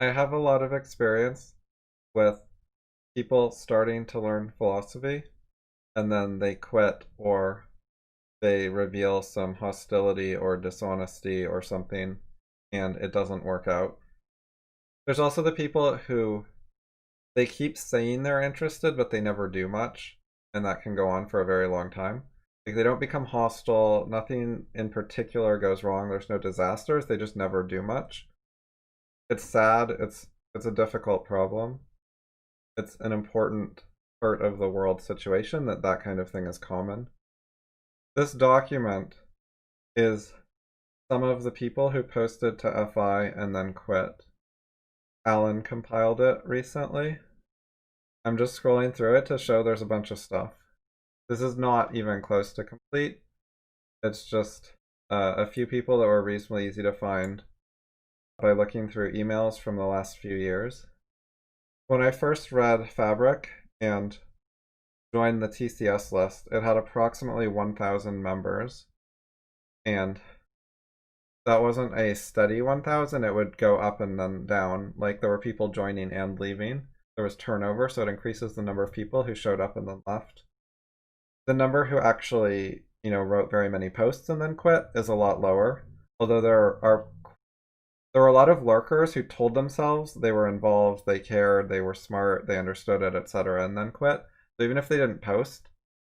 I have a lot of experience with people starting to learn philosophy and then they quit or they reveal some hostility or dishonesty or something and it doesn't work out. There's also the people who they keep saying they're interested but they never do much, and that can go on for a very long time. Like they don't become hostile, nothing in particular goes wrong, there's no disasters, they just never do much. It's sad, it's a difficult problem. It's an important part of the world situation that that kind of thing is common. This document is some of the people who posted to FI and then quit. Alan compiled it recently. I'm just scrolling through it to show there's a bunch of stuff. This is not even close to complete. It's just a few people that were reasonably easy to find by looking through emails from the last few years. When I first read Fabric and joined the TCS list, it had approximately 1,000 members, and that wasn't a steady 1,000, it would go up and then down. Like there were people joining and leaving. There was turnover, so it increases the number of people who showed up and then left. The number who actually, wrote very many posts and then quit is a lot lower, although there were a lot of lurkers who told themselves they were involved, they cared, they were smart, they understood it, etc., and then quit. So even if they didn't post,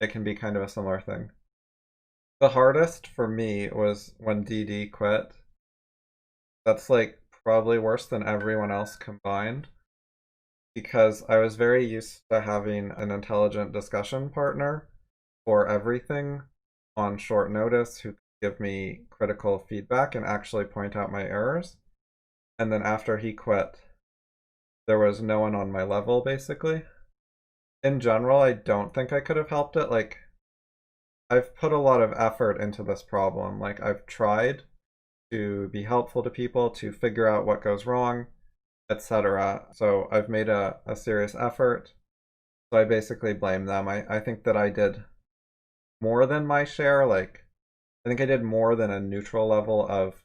it can be kind of a similar thing. The hardest for me was when DD quit. That's like probably worse than everyone else combined, because I was very used to having an intelligent discussion partner for everything on short notice who could give me critical feedback and actually point out my errors. And then after he quit, there was no one on my level, basically. In general, I don't think I could have helped it. Like, I've put a lot of effort into this problem. Like, I've tried to be helpful to people, to figure out what goes wrong, etc. So I've made a serious effort. So I basically blame them. I think that I did more than my share. Like, I think I did more than a neutral level of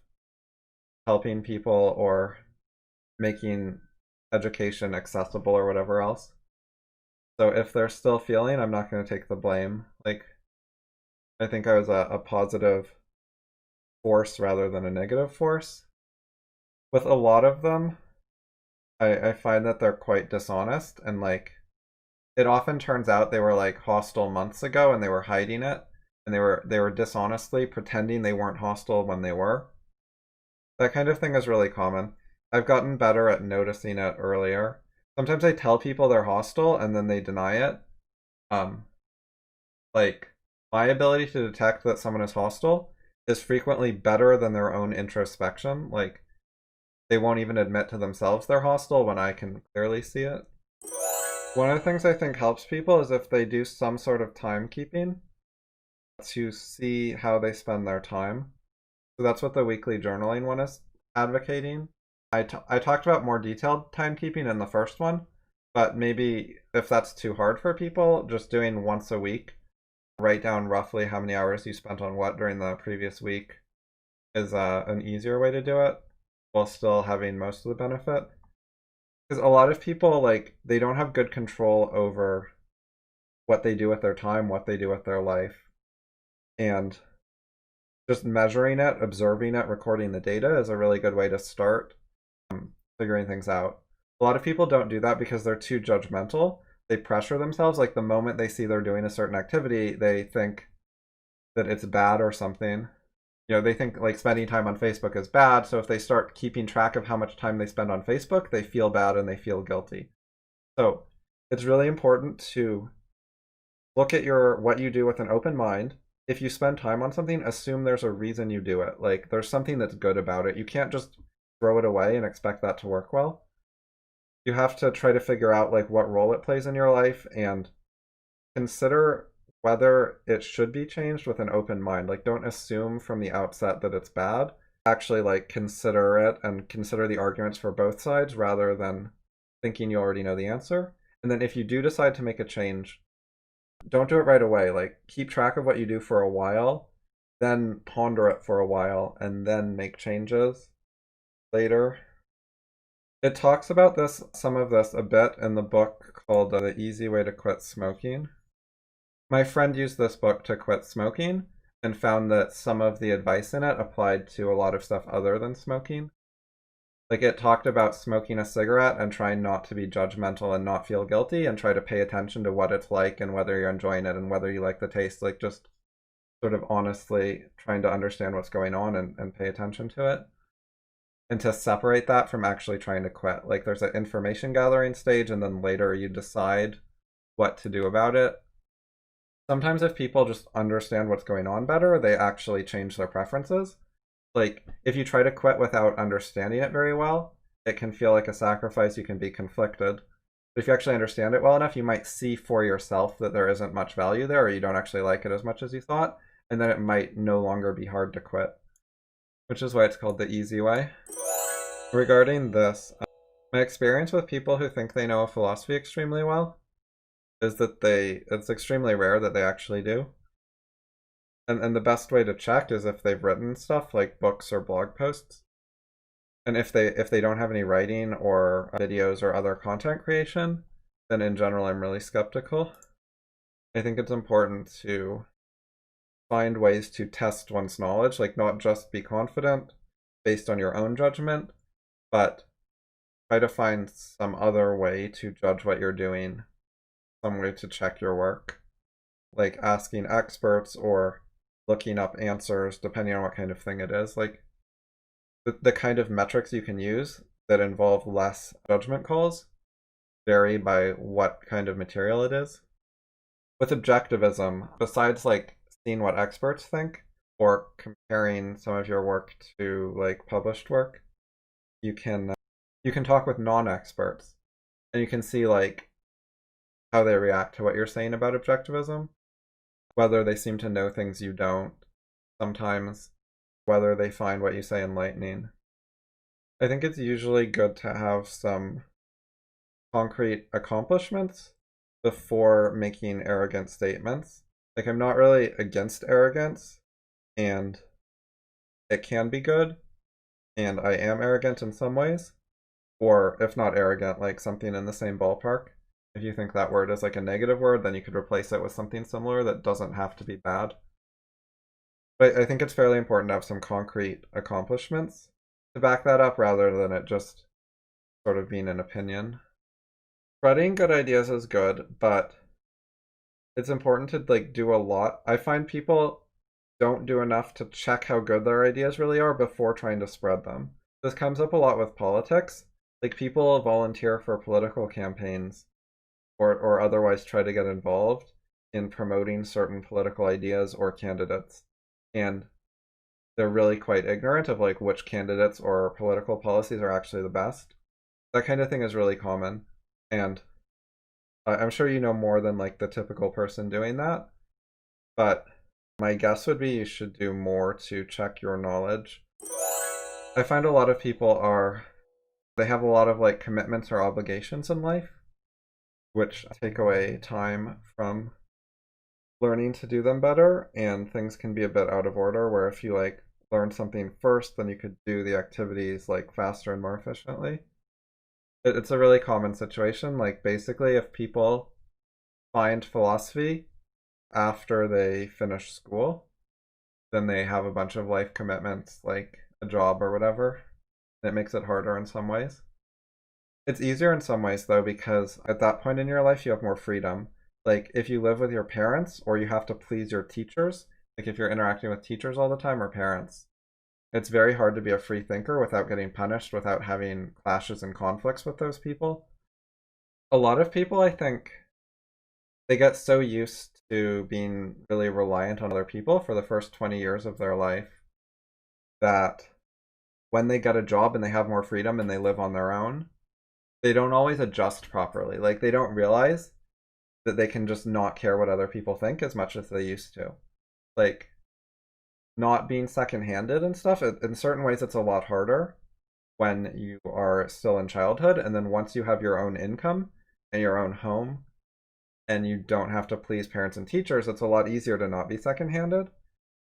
helping people or making education accessible or whatever else. So if they're still feeling, I'm not going to take the blame. Like, I think I was a positive force rather than a negative force. With a lot of them, I find that they're quite dishonest, and like it often turns out they were like hostile months ago and they were hiding it, and they were dishonestly pretending they weren't hostile when they were. That kind of thing is really common. I've gotten better at noticing it earlier. Sometimes I tell people they're hostile and then they deny it. Like my ability to detect that someone is hostile is frequently better than their own introspection. Like they won't even admit to themselves they're hostile when I can clearly see it. One of the things I think helps people is if they do some sort of timekeeping to see how they spend their time. So that's what the weekly journaling one is advocating. I talked about more detailed timekeeping in the first one, but maybe if that's too hard for people, just doing once a week, write down roughly how many hours you spent on what during the previous week is an easier way to do it while still having most of the benefit. Because a lot of people, like, they don't have good control over what they do with their time, what they do with their life. And just measuring it, observing it, recording the data is a really good way to start figuring things out. A lot of people don't do that because they're too judgmental. They pressure themselves. Like the moment they see they're doing a certain activity, they think that it's bad or something. They think like spending time on Facebook is bad. So if they start keeping track of how much time they spend on Facebook, they feel bad and they feel guilty. So it's really important to look at what you do with an open mind. If you spend time on something, assume there's a reason you do it. Like there's something that's good about it. You can't just throw it away and expect that to work well. You have to try to figure out like what role it plays in your life and consider whether it should be changed with an open mind. Like don't assume from the outset that it's bad. Actually like consider it and consider the arguments for both sides rather than thinking you already know the answer. And then if you do decide to make a change, don't do it right away. Like keep track of what you do for a while, then ponder it for a while, and then make changes later. It talks about some of this a bit in the book called The Easy Way to Quit Smoking. My friend used this book to quit smoking and found that some of the advice in it applied to a lot of stuff other than smoking. Like it talked about smoking a cigarette and trying not to be judgmental and not feel guilty and try to pay attention to what it's like and whether you're enjoying it and whether you like the taste. Like just sort of honestly trying to understand what's going on and pay attention to it. And to separate that from actually trying to quit. Like there's an information gathering stage and then later you decide what to do about it. Sometimes if people just understand what's going on better, they actually change their preferences. Like if you try to quit without understanding it very well, it can feel like a sacrifice, you can be conflicted. But if you actually understand it well enough, you might see for yourself that there isn't much value there or you don't actually like it as much as you thought, and then it might no longer be hard to quit. Which is why it's called the easy way. Regarding this, my experience with people who think they know a philosophy extremely well is that it's extremely rare that they actually do. And the best way to check is if they've written stuff like books or blog posts. And if they don't have any writing or videos or other content creation, then in general I'm really skeptical. I think it's important to find ways to test one's knowledge, like not just be confident based on your own judgment, but try to find some other way to judge what you're doing, some way to check your work, like asking experts or looking up answers, depending on what kind of thing it is. Like the kind of metrics you can use that involve less judgment calls vary by what kind of material it is. With objectivism, besides like seeing what experts think or comparing some of your work to like published work, you can talk with non-experts and you can see like how they react to what you're saying about objectivism, whether they seem to know things you don't, sometimes whether they find what you say enlightening. I think it's usually good to have some concrete accomplishments before making arrogant statements. Like I'm not really against arrogance, and it can be good, and I am arrogant in some ways, or if not arrogant, like something in the same ballpark. If you think that word is like a negative word, then you could replace it with something similar that doesn't have to be bad. But I think it's fairly important to have some concrete accomplishments to back that up rather than it just sort of being an opinion. Spreading good ideas is good, but it's important to like do a lot. I find people don't do enough to check how good their ideas really are before trying to spread them. This comes up a lot with politics. Like people volunteer for political campaigns or otherwise try to get involved in promoting certain political ideas or candidates. And they're really quite ignorant of like which candidates or political policies are actually the best. That kind of thing is really common. And I'm sure you know more than like the typical person doing that. But my guess would be you should do more to check your knowledge. I find a lot of people they have a lot of like commitments or obligations in life, which take away time from learning to do them better, and things can be a bit out of order where if you like learn something first, then you could do the activities like faster and more efficiently. It's a really common situation. Like basically if people find philosophy after they finish school, then they have a bunch of life commitments like a job or whatever. It makes it harder in some ways. It's easier in some ways though, because at that point in your life you have more freedom. Like if you live with your parents or you have to please your teachers, like if you're interacting with teachers all the time or parents, it's very hard to be a free thinker without getting punished, without having clashes and conflicts with those people. A lot of people, I think, they get so used to being really reliant on other people for the first 20 years of their life that when they get a job and they have more freedom and they live on their own, they don't always adjust properly. Like they don't realize that they can just not care what other people think as much as they used to. Like not being second-handed and stuff, in certain ways it's a lot harder when you are still in childhood, and then once you have your own income and your own home and you don't have to please parents and teachers, it's a lot easier to not be second-handed.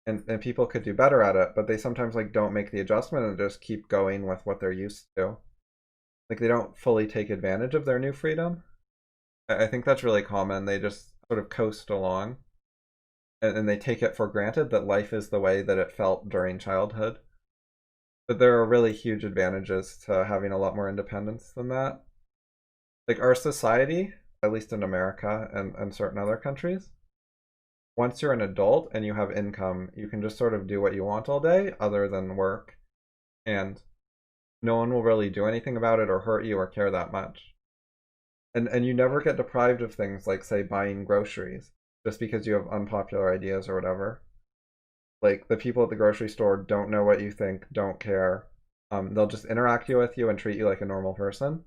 And people could do better at it, but they sometimes like don't make the adjustment and just keep going with what they're used to. like they don't fully take advantage of their new freedom. I think that's really common. They just sort of coast along, and they take it for granted that life is the way that it felt during childhood. But there are really huge advantages to having a lot more independence than that. Like our society, at least in America and certain other countries, once you're an adult and you have income, you can just sort of do what you want all day other than work, and no one will really do anything about it or hurt you or care that much. And you never get deprived of things like, say, buying groceries just because you have unpopular ideas or whatever. Like, the people at the grocery store don't know what you think, don't care. They'll just interact with you and treat you like a normal person,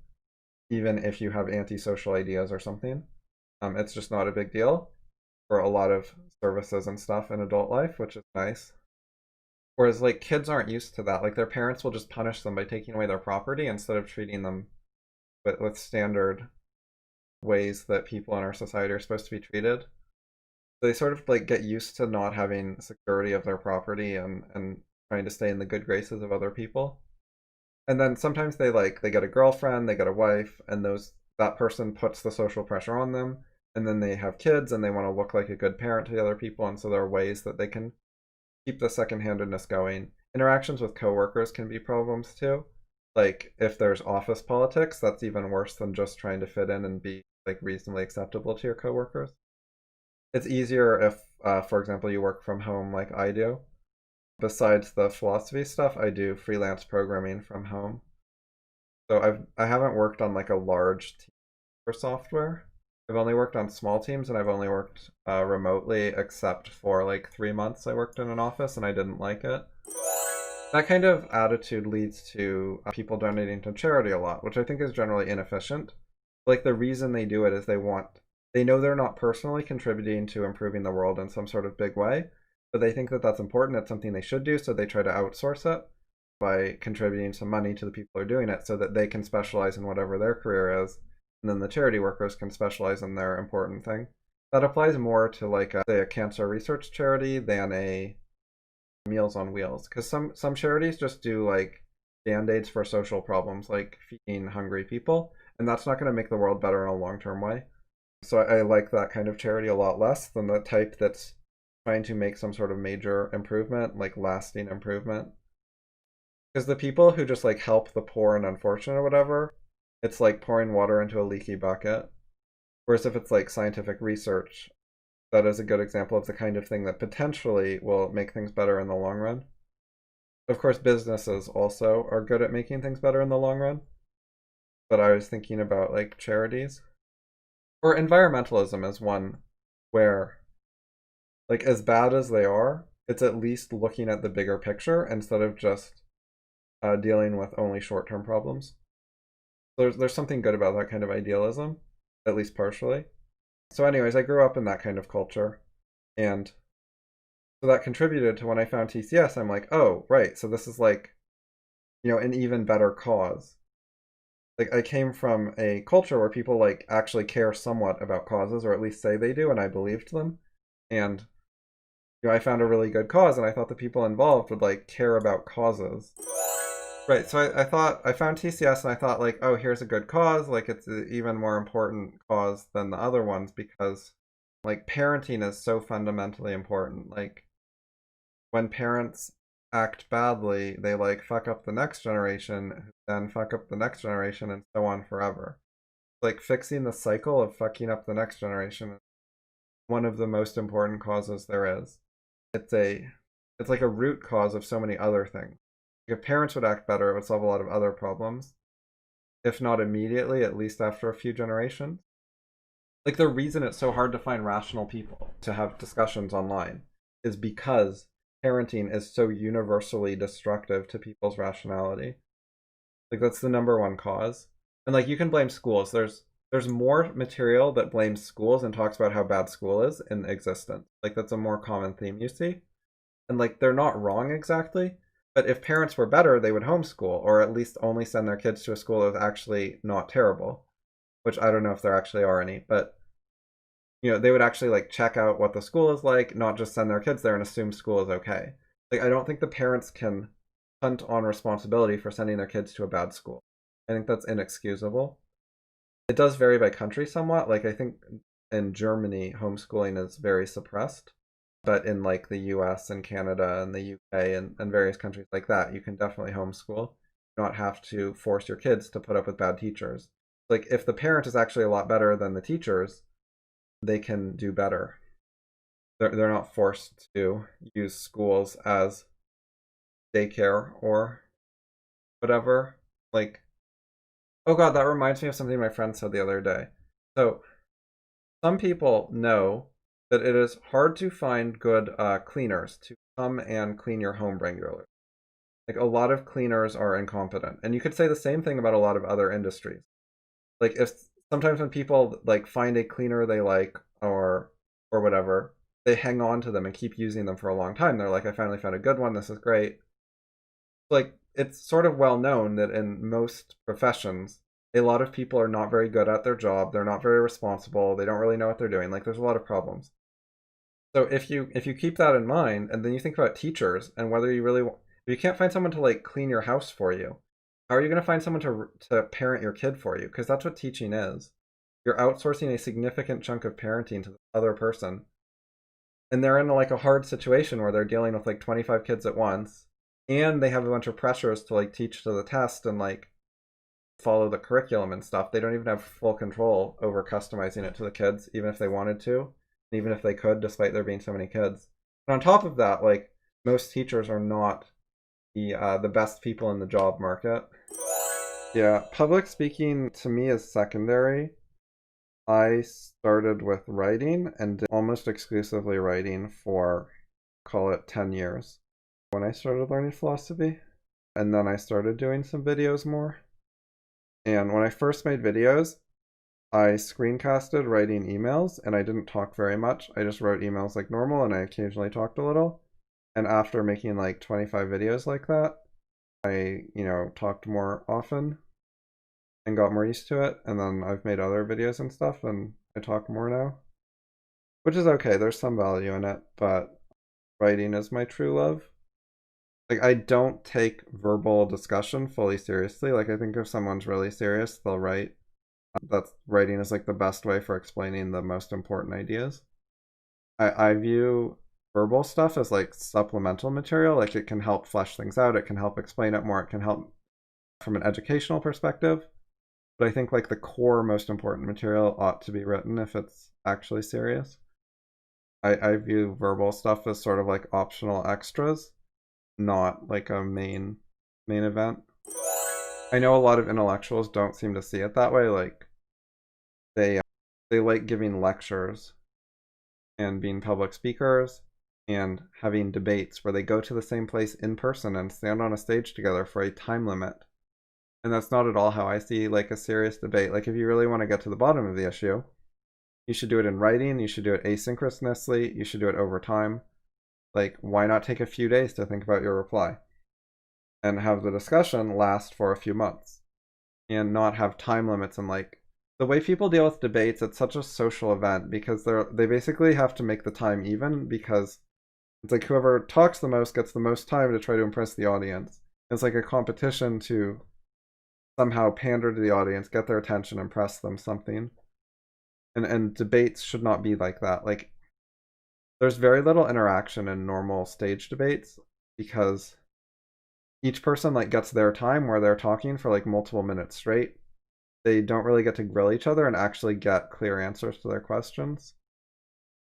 even if you have antisocial ideas or something. It's just not a big deal for a lot of services and stuff in adult life, which is nice. Whereas, like, kids aren't used to that. Like, their parents will just punish them by taking away their property instead of treating them with standard ways that people in our society are supposed to be treated. They sort of like get used to not having security of their property and trying to stay in the good graces of other people. And then sometimes they get a girlfriend, they get a wife, and that person puts the social pressure on them, and then they have kids and they want to look like a good parent to the other people, and so there are ways that they can keep the second-handedness going. Interactions with coworkers can be problems too. Like, if there's office politics, that's even worse than just trying to fit in and be like reasonably acceptable to your coworkers. It's easier if, for example, you work from home like I do. Besides the philosophy stuff, I do freelance programming from home. So I haven't worked on like a large team for software. I've only worked on small teams, and I've only worked remotely, except for like 3 months I worked in an office and I didn't like it. That kind of attitude leads to people donating to charity a lot, which I think is generally inefficient. Like, the reason they do it is they know they're not personally contributing to improving the world in some sort of big way, but they think that that's important, it's something they should do, so they try to outsource it by contributing some money to the people who are doing it so that they can specialize in whatever their career is, and then the charity workers can specialize in their important thing. That applies more to, like, say, a cancer research charity than a Meals on Wheels, because some charities just do like band-aids for social problems like feeding hungry people, and that's not going to make the world better in a long-term way. So I like that kind of charity a lot less than the type that's trying to make some sort of major improvement, like lasting improvement. Because the people who just like help the poor and unfortunate or whatever, it's like pouring water into a leaky bucket. Whereas if it's like scientific research, that is a good example of the kind of thing that potentially will make things better in the long run. Of course, businesses also are good at making things better in the long run. But I was thinking about like charities. Or environmentalism is one where, like, as bad as they are, it's at least looking at the bigger picture instead of just dealing with only short-term problems. There's something good about that kind of idealism, at least partially. So anyways, I grew up in that kind of culture, and so that contributed to when I found TCS, I'm like, oh, right, so this is like, an even better cause. Like, I came from a culture where people like actually care somewhat about causes, or at least say they do, and I believed them. And I found a really good cause, and I thought the people involved would like care about causes. Right, so I found TCS and I thought like, oh, here's a good cause, like it's an even more important cause than the other ones because like parenting is so fundamentally important. Like when parents act badly, they like fuck up the next generation, then fuck up the next generation and so on forever. Like fixing the cycle of fucking up the next generation is one of the most important causes there is. It's like a root cause of so many other things. If parents would act better, it would solve a lot of other problems. If not immediately, at least after a few generations. Like the reason it's so hard to find rational people to have discussions online is because parenting is so universally destructive to people's rationality. Like that's the number one cause. And like you can blame schools. There's more material that blames schools and talks about how bad school is in existence. Like that's a more common theme you see. And like they're not wrong exactly. But if parents were better, they would homeschool, or at least only send their kids to a school that was actually not terrible, which I don't know if there actually are any, but they would actually like check out what the school is like, not just send their kids there and assume school is okay. Like I don't think the parents can punt on responsibility for sending their kids to a bad school. I think that's inexcusable. It does vary by country somewhat. Like I think in Germany, homeschooling is very suppressed. But in like the US and Canada and the UK and various countries like that, you can definitely homeschool. You not have to force your kids to put up with bad teachers. Like if the parent is actually a lot better than the teachers, they can do better. They're not forced to use schools as daycare or whatever. Like, oh God, that reminds me of something my friend said the other day. So some people know that it is hard to find good cleaners to come and clean your home regularly. Like a lot of cleaners are incompetent. And you could say the same thing about a lot of other industries. Like if sometimes when people like find a cleaner they like or whatever, they hang on to them and keep using them for a long time. They're like, I finally found a good one, this is great. Like it's sort of well known that in most professions, a lot of people are not very good at their job, they're not very responsible, they don't really know what they're doing. Like there's a lot of problems. So if you keep that in mind, and then you think about teachers and whether you really if you can't find someone to like clean your house for you, how are you going to find someone to parent your kid for you? Because that's what teaching is. You're outsourcing a significant chunk of parenting to the other person, and they're in like a hard situation where they're dealing with like 25 kids at once, and they have a bunch of pressures to like teach to the test and like follow the curriculum and stuff. They don't even have full control over customizing it to the kids, even if they wanted to, even if they could, despite there being so many kids. And on top of that, like most teachers are not the best people in the job market. Yeah, public speaking to me is secondary. I started with writing and did almost exclusively writing for, call it 10 years when I started learning philosophy. And then I started doing some videos more. And when I first made videos, I screencasted writing emails and I didn't talk very much. I just wrote emails like normal and I occasionally talked a little. And after making like 25 videos like that, I, talked more often and got more used to it. And then I've made other videos and stuff and I talk more now, which is okay. There's some value in it, but writing is my true love. Like I don't take verbal discussion fully seriously. Like I think if someone's really serious, they'll write. That's writing is like the best way for explaining the most important ideas. I view verbal stuff as like supplemental material. Like it can help flesh things out, it can help explain it more, it can help from an educational perspective. But I think like the core most important material ought to be written if it's actually serious. I view verbal stuff as sort of like optional extras, not like a main event. I know a lot of intellectuals don't seem to see it that way. Like they like giving lectures and being public speakers and having debates where they go to the same place in person and stand on a stage together for a time limit. And that's not at all how I see like a serious debate. Like if you really want to get to the bottom of the issue, you should do it in writing, you should do it asynchronously, you should do it over time. Like why not take a few days to think about your reply and have the discussion last for a few months and not have time limits. And like the way people deal with debates, it's such a social event because they basically have to make the time even, because it's like whoever talks the most gets the most time to try to impress the audience. It's like a competition to somehow pander to the audience, get their attention, impress them something. And debates should not be like that. Like there's very little interaction in normal stage debates because each person like gets their time where they're talking for like multiple minutes straight. They don't really get to grill each other and actually get clear answers to their questions.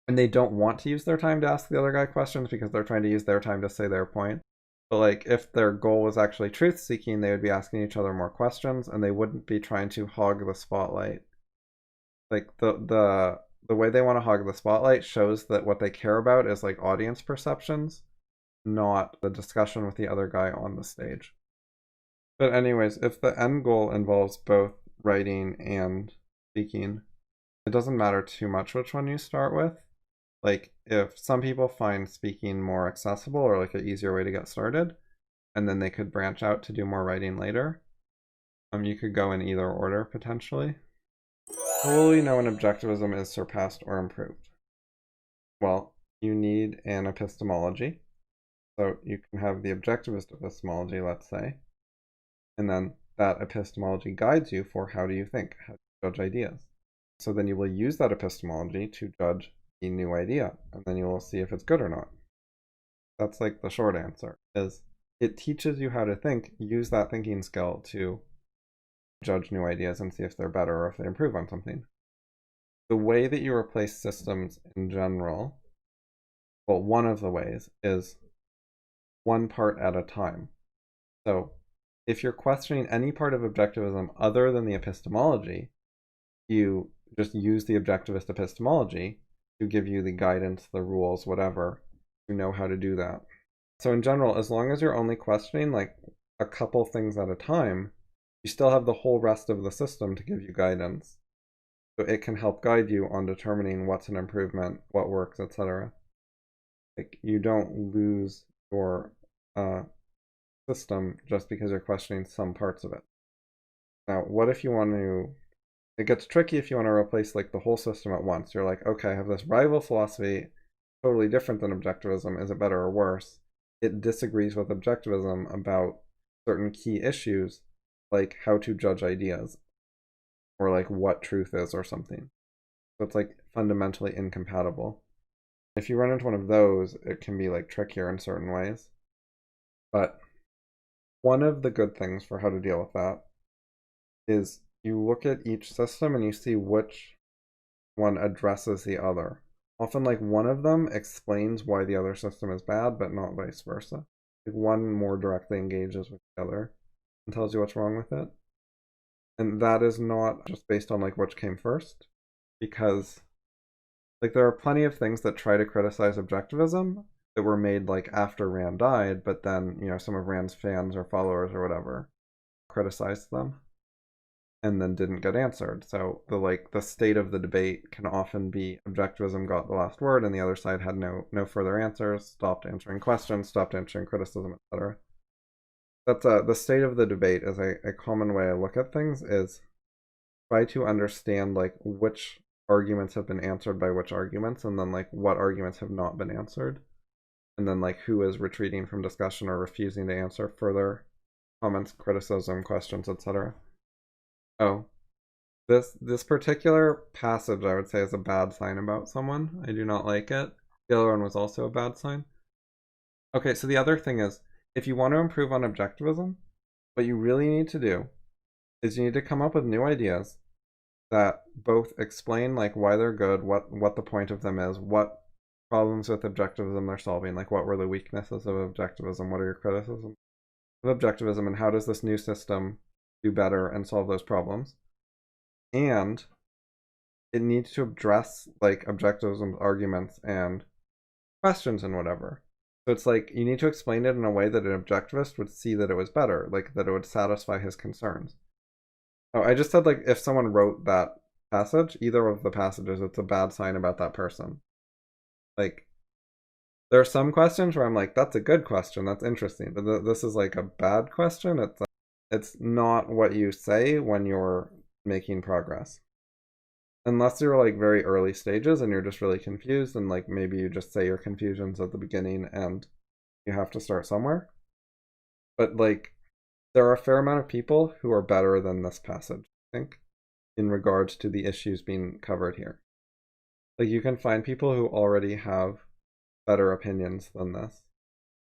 And they don't want to use their time to ask the other guy questions because they're trying to use their time to say their point. But like if their goal was actually truth seeking, they would be asking each other more questions and they wouldn't be trying to hog the spotlight. Like the way they want to hog the spotlight shows that what they care about is like audience perceptions, not the discussion with the other guy on the stage. But anyways, if the end goal involves both writing and speaking, it doesn't matter too much which one you start with. Like if some people find speaking more accessible or like an easier way to get started, and then they could branch out to do more writing later, you could go in either order potentially. How will you know when objectivism is surpassed or improved? Well, you need an epistemology. So you can have the objectivist epistemology, let's say, and then that epistemology guides you for how do you think, how do you judge ideas. So then you will use that epistemology to judge a new idea, and then you will see if it's good or not. That's like the short answer, is it teaches you how to think, use that thinking skill to judge new ideas and see if they're better or if they improve on something. The way that you replace systems in general, well, one of the ways is one part at a time. So if you're questioning any part of objectivism other than the epistemology, you just use the objectivist epistemology to give you the guidance, the rules, whatever, to know how to do that. So in general, as long as you're only questioning like a couple things at a time, you still have the whole rest of the system to give you guidance. So it can help guide you on determining what's an improvement, what works, etc. Like you don't lose your system just because you're questioning some parts of it. Now, what if you want to, it gets tricky if you want to replace like the whole system at once. You're like, okay, I have this rival philosophy, totally different than objectivism. Is it better or worse? It disagrees with objectivism about certain key issues, like how to judge ideas, or like what truth is or something. So it's like fundamentally incompatible. If you run into one of those, it can be like trickier in certain ways. But one of the good things for how to deal with that is you look at each system and you see which one addresses the other. Often like one of them explains why the other system is bad, but not vice versa. Like one more directly engages with the other and tells you what's wrong with it. And that is not just based on like which came first, because like there are plenty of things that try to criticize objectivism that were made like after Rand died, but then, you know, some of Rand's fans or followers or whatever criticized them and then didn't get answered. So the state of the debate can often be objectivism got the last word and the other side had no further answers, stopped answering questions, stopped answering criticism, etc. That's the state of the debate is a common way I look at things, is try to understand like which arguments have been answered by which arguments, and then like what arguments have not been answered, and then like who is retreating from discussion or refusing to answer further comments, criticism, questions, etc. Oh, this particular passage I would say is a bad sign about someone. I do not like it. The other one was also a bad sign. Okay, so the other thing is, if you want to improve on objectivism, what you really need to do is you need to come up with new ideas that both explain like why they're good, what the point of them is, what problems with objectivism they're solving, like what were the weaknesses of objectivism, what are your criticisms of objectivism, and how does this new system do better and solve those problems. And it needs to address like objectivism arguments and questions and whatever. So it's like you need to explain it in a way that an objectivist would see that it was better, like that it would satisfy his concerns. Oh, I just said like if someone wrote that passage, either of the passages, it's a bad sign about that person. Like there are some questions where I'm like, that's a good question, that's interesting, but this is like a bad question. It's not what you say when you're making progress. Unless you're like very early stages and you're just really confused, and like maybe you just say your confusions at the beginning and you have to start somewhere. But like there are a fair amount of people who are better than this passage, I think, in regards to the issues being covered here. Like you can find people who already have better opinions than this.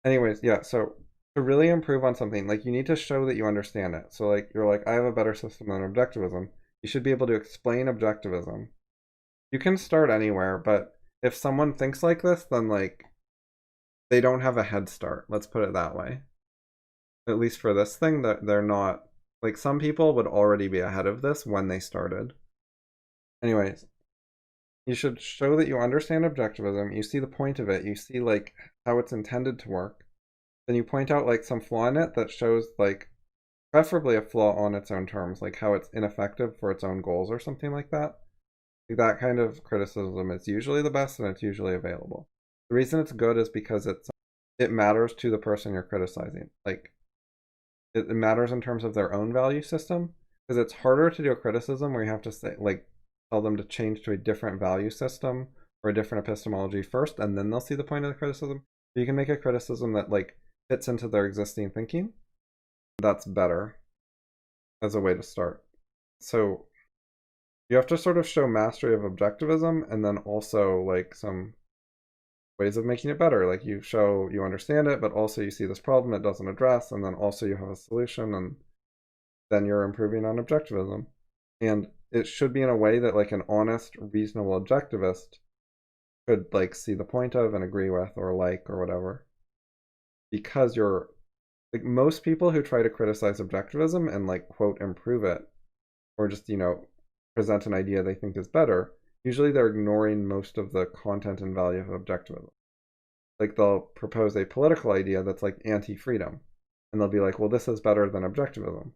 Anyways, yeah, so to really improve on something, like you need to show that you understand it. So like you're like, I have a better system than objectivism. You should be able to explain objectivism. You can start anywhere, but if someone thinks like this, then like they don't have a head start. Let's put it that way. At least for this thing, that they're not, like some people would already be ahead of this when they started. Anyways, you should show that you understand objectivism, you see the point of it, you see like how it's intended to work. Then you point out like some flaw in it that shows like preferably a flaw on its own terms, like how it's ineffective for its own goals or something like that. Like that kind of criticism is usually the best and it's usually available. The reason it's good is because it matters to the person you're criticizing. Like it matters in terms of their own value system, because it's harder to do a criticism where you have to say like tell them to change to a different value system or a different epistemology first, and then they'll see the point of the criticism. You can make a criticism that like fits into their existing thinking. That's better. as a way to start. So you have to sort of show mastery of objectivism, and then also like some ways of making it better. Like you show you understand it, but also you see this problem it doesn't address, and then also you have a solution, and then you're improving on objectivism. And it should be in a way that like an honest, reasonable objectivist could like see the point of and agree with or like or whatever. Because you're like most people who try to criticize objectivism and like quote improve it, or just, you know, present an idea they think is better, usually they're ignoring most of the content and value of objectivism. Like they'll propose a political idea that's like anti-freedom, and they'll be like, well, this is better than objectivism.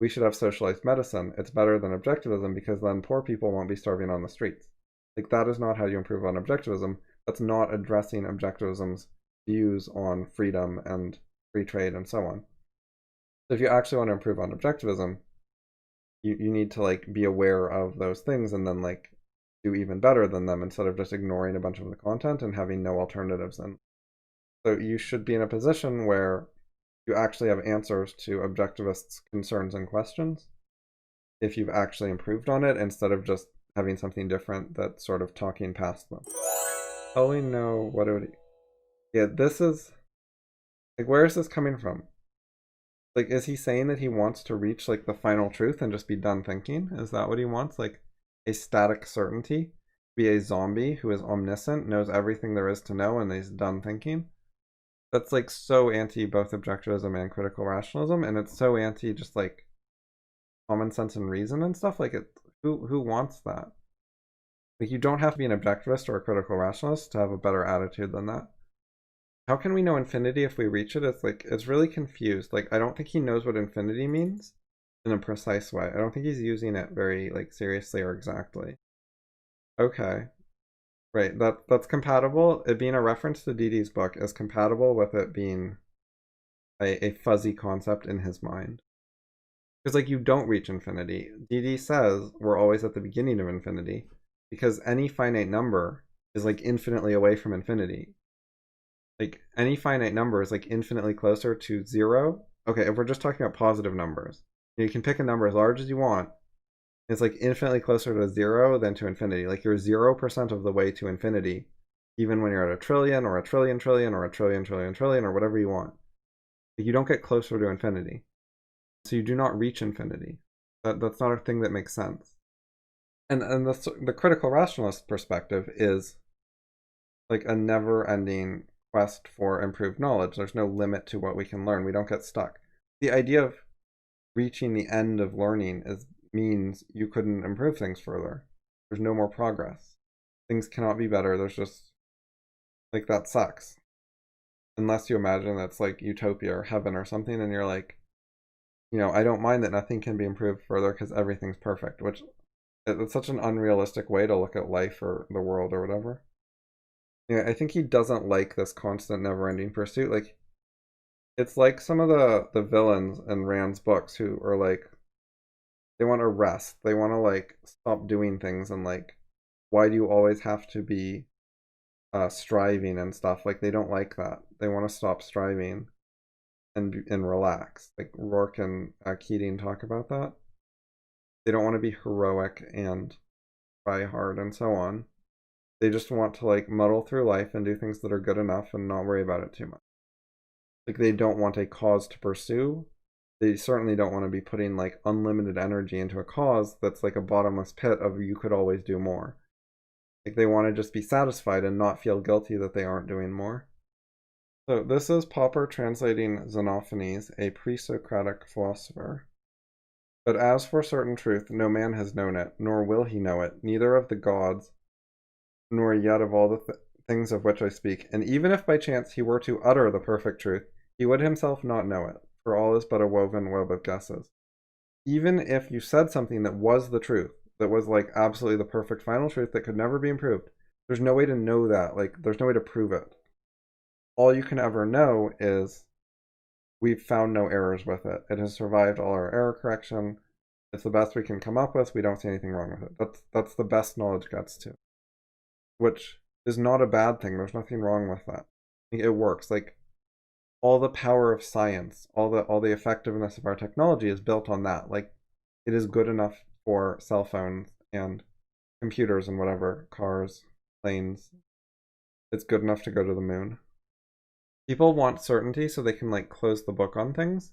We should have socialized medicine. It's better than objectivism because then poor people won't be starving on the streets. Like that is not how you improve on objectivism. That's not addressing objectivism's views on freedom and free trade and so on. So if you actually want to improve on objectivism, you need to like be aware of those things and then like do even better than them instead of just ignoring a bunch of the content and having no alternatives. And so you should be in a position where you actually have answers to objectivists' concerns and questions if you've actually improved on it instead of just having something different that's sort of talking past them. Totally know what it would... Yeah, this is... Like, where is this coming from? Like, is he saying that he wants to reach, like, the final truth and just be done thinking? Is that what he wants? Like, a static certainty? Be a zombie who is omniscient, knows everything there is to know, and is done thinking? That's, like, so anti both objectivism and critical rationalism, and it's so anti just, like, common sense and reason and stuff. Like, who wants that? Like, you don't have to be an objectivist or a critical rationalist to have a better attitude than that. How can we know infinity if we reach it? It's like, it's really confused. Like, I don't think he knows what infinity means in a precise way. I don't think he's using it very, like, seriously or exactly. Okay. Right, that's compatible. It being a reference to Didi's book is compatible with it being a fuzzy concept in his mind. Because, like, you don't reach infinity. Didi says we're always at the beginning of infinity because any finite number is, like, infinitely away from infinity. Like, any finite number is, like, infinitely closer to 0. Okay, if we're just talking about positive numbers, you can pick a number as large as you want. It's, like, infinitely closer to 0 than to infinity. Like, you're 0% of the way to infinity, even when you're at a trillion or a trillion trillion or a trillion trillion trillion or whatever you want. Like, you don't get closer to infinity. So you do not reach infinity. That's not a thing that makes sense. And the critical rationalist perspective is, like, a never-ending quest for improved knowledge. There's no limit to what we can learn. We don't get stuck. The idea of reaching the end of learning means you couldn't improve things further. There's no more progress. Things cannot be better. There's just, like, that sucks. Unless you imagine that's like utopia or heaven or something, and you're like, you know, I don't mind that nothing can be improved further because everything's perfect, which it's such an unrealistic way to look at life or the world or whatever. Yeah, I think he doesn't like this constant never-ending pursuit. Like, it's like some of the villains in Rand's books who are like, they want to rest. They want to, like, stop doing things, and, like, why do you always have to be striving and stuff? Like, they don't like that. They want to stop striving and relax. Like, Rourke and Keating talk about that. They don't want to be heroic and try hard and so on. They just want to, like, muddle through life and do things that are good enough and not worry about it too much. Like, they don't want a cause to pursue. They certainly don't want to be putting, like, unlimited energy into a cause that's like a bottomless pit of you could always do more. Like, they want to just be satisfied and not feel guilty that they aren't doing more. So this is Popper translating Xenophanes, a pre-Socratic philosopher. But as for certain truth, no man has known it, nor will he know it, neither of the gods, nor yet of all the things of which I speak. And even if by chance he were to utter the perfect truth, he would himself not know it, for all is but a woven web of guesses. Even if you said something that was the truth, that was, like, absolutely the perfect final truth that could never be improved, there's no way to know that. Like, there's no way to prove it. All you can ever know is we've found no errors with it. It has survived all our error correction. It's the best we can come up with. We don't see anything wrong with it. That's the best knowledge gets to. Which is not a bad thing. There's nothing wrong with that. It works. Like, all the power of science, all the effectiveness of our technology is built on that. Like, it is good enough for cell phones and computers and whatever, cars, planes. It's good enough to go to the moon. People want certainty so they can like close the book on things.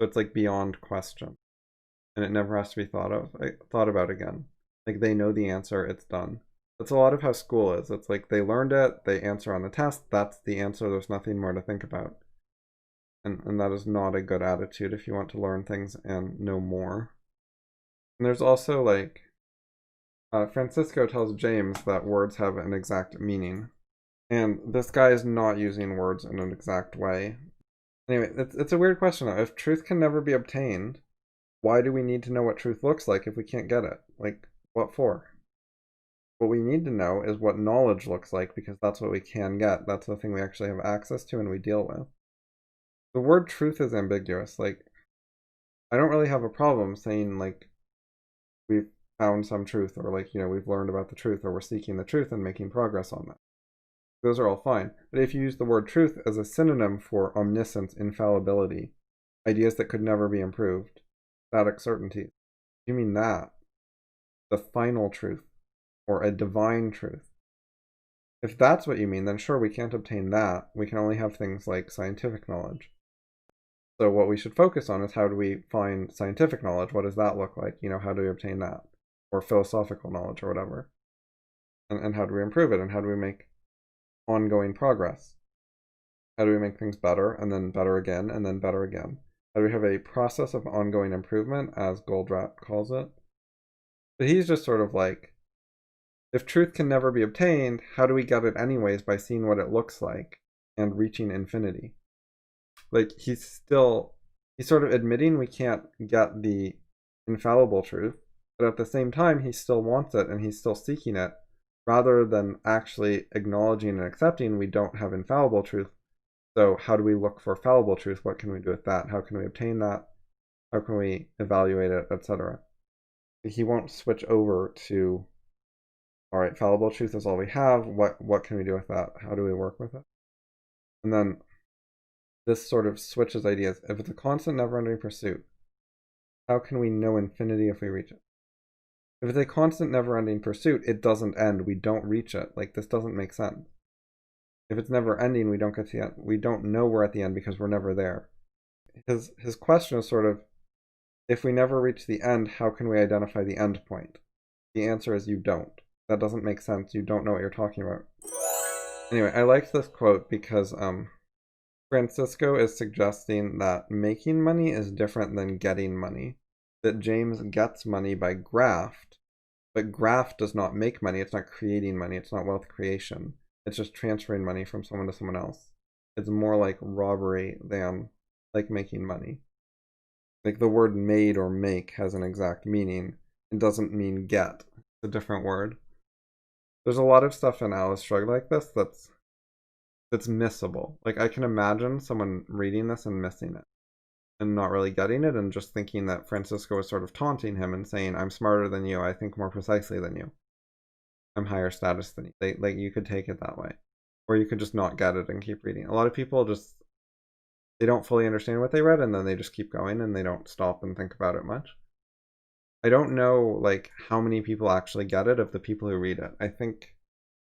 So it's like beyond question. And it never has to be thought about again. Like they know the answer, it's done. That's a lot of how school is. It's like they learned it, they answer on the test, that's the answer, there's nothing more to think about. And that is not a good attitude if you want to learn things and know more. And there's also like, Francisco tells James that words have an exact meaning. And this guy is not using words in an exact way. Anyway, it's a weird question though. If truth can never be obtained, why do we need to know what truth looks like if we can't get it? Like, what for? What we need to know is what knowledge looks like, because that's what we can get. That's the thing we actually have access to and we deal with. The word truth is ambiguous. Like, I don't really have a problem saying, like, we've found some truth, or like, we've learned about the truth, or we're seeking the truth and making progress on that. Those are all fine. But if you use the word truth as a synonym for omniscience, infallibility, ideas that could never be improved, static certainty, you mean that, the final truth, or a divine truth. If that's what you mean, then sure, we can't obtain that. We can only have things like scientific knowledge. So what we should focus on is how do we find scientific knowledge? What does that look like? How do we obtain that? Or philosophical knowledge or whatever. And how do we improve it? And how do we make ongoing progress? How do we make things better, and then better again, and then better again? How do we have a process of ongoing improvement, as Goldratt calls it? But he's just sort of like, if truth can never be obtained, how do we get it anyways by seeing what it looks like and reaching infinity? Like, he's sort of admitting we can't get the infallible truth, but at the same time, he still wants it and he's still seeking it, rather than actually acknowledging and accepting we don't have infallible truth. So how do we look for fallible truth? What can we do with that? How can we obtain that? How can we evaluate it, etc.? He won't switch over to, all right, fallible truth is all we have. What can we do with that? How do we work with it? And then this sort of switches ideas. If it's a constant, never-ending pursuit, how can we know infinity if we reach it? If it's a constant, never-ending pursuit, it doesn't end. We don't reach it. Like, this doesn't make sense. If it's never-ending, we don't get to the end. We don't know we're at the end because we're never there. His question is sort of, if we never reach the end, how can we identify the end point? The answer is you don't. That doesn't make sense. You don't know what you're talking about. Anyway, I liked this quote because Francisco is suggesting that making money is different than getting money. That James gets money by graft, but graft does not make money. It's not creating money. It's not wealth creation. It's just transferring money from someone to someone else. It's more like robbery than like making money. Like the word made or make has an exact meaning. It doesn't mean get. It's a different word. There's a lot of stuff in Alice Shrugged like this that's missable. Like, I can imagine someone reading this and missing it and not really getting it and just thinking that Francisco is sort of taunting him and saying, I'm smarter than you, I think more precisely than you, I'm higher status than you. Like, you could take it that way. Or you could just not get it and keep reading. A lot of people just, they don't fully understand what they read and then they just keep going and they don't stop and think about it much. I don't know, like, how many people actually get it of the people who read it. I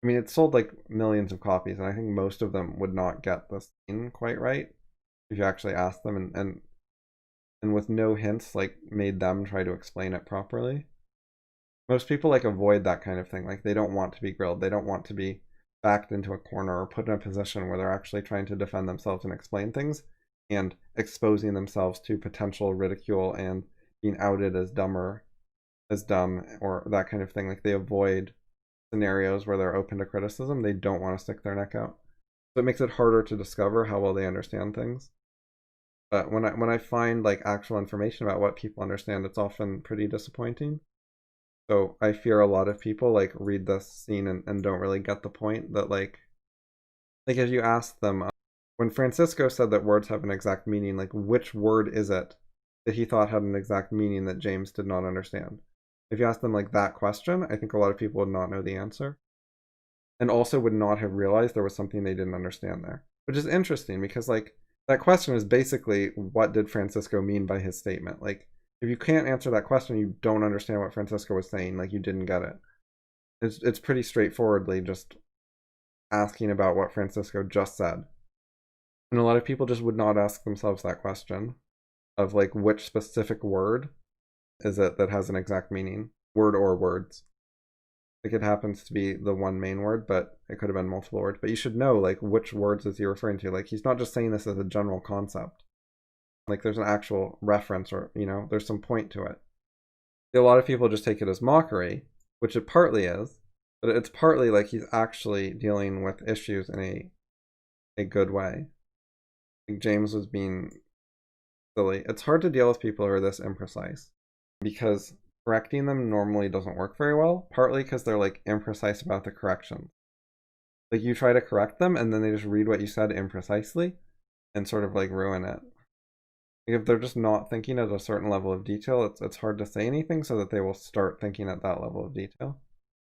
mean, it sold like millions of copies, and I think most of them would not get the scene quite right if you actually asked them, and with no hints, like, made them try to explain it properly. Most people, like, avoid that kind of thing. Like, they don't want to be grilled. They don't want to be backed into a corner or put in a position where they're actually trying to defend themselves and explain things and exposing themselves to potential ridicule and being outed as dumb or that kind of thing. Like, they avoid scenarios where they're open to criticism. They don't want to stick their neck out. So it makes it harder to discover how well they understand things. But when I find like actual information about what people understand, it's often pretty disappointing. So I fear a lot of people like read this scene and don't really get the point that like if you ask them, when Francisco said that words have an exact meaning, like which word is it that he thought had an exact meaning that James did not understand? If you ask them like that question, I think a lot of people would not know the answer. And also would not have realized there was something they didn't understand there. Which is interesting because like that question is basically what did Francisco mean by his statement? Like If you can't answer that question, you don't understand what Francisco was saying, like you didn't get it. It's pretty straightforwardly just asking about what Francisco just said. And a lot of people just would not ask themselves that question of like which specific word is it that has an exact meaning, word or words. Like it happens to be the one main word, but it could have been multiple words. But you should know like which words is he referring to. Like he's not just saying this as a general concept. Like there's an actual reference, or there's some point to it. A lot of people just take it as mockery, which it partly is, but it's partly like he's actually dealing with issues in a good way. Like James was being silly. It's hard to deal with people who are this imprecise because correcting them normally doesn't work very well, partly because they're like imprecise about the corrections. Like you try to correct them and then they just read what you said imprecisely and sort of like ruin it. If they're just not thinking at a certain level of detail, it's hard to say anything so that they will start thinking at that level of detail.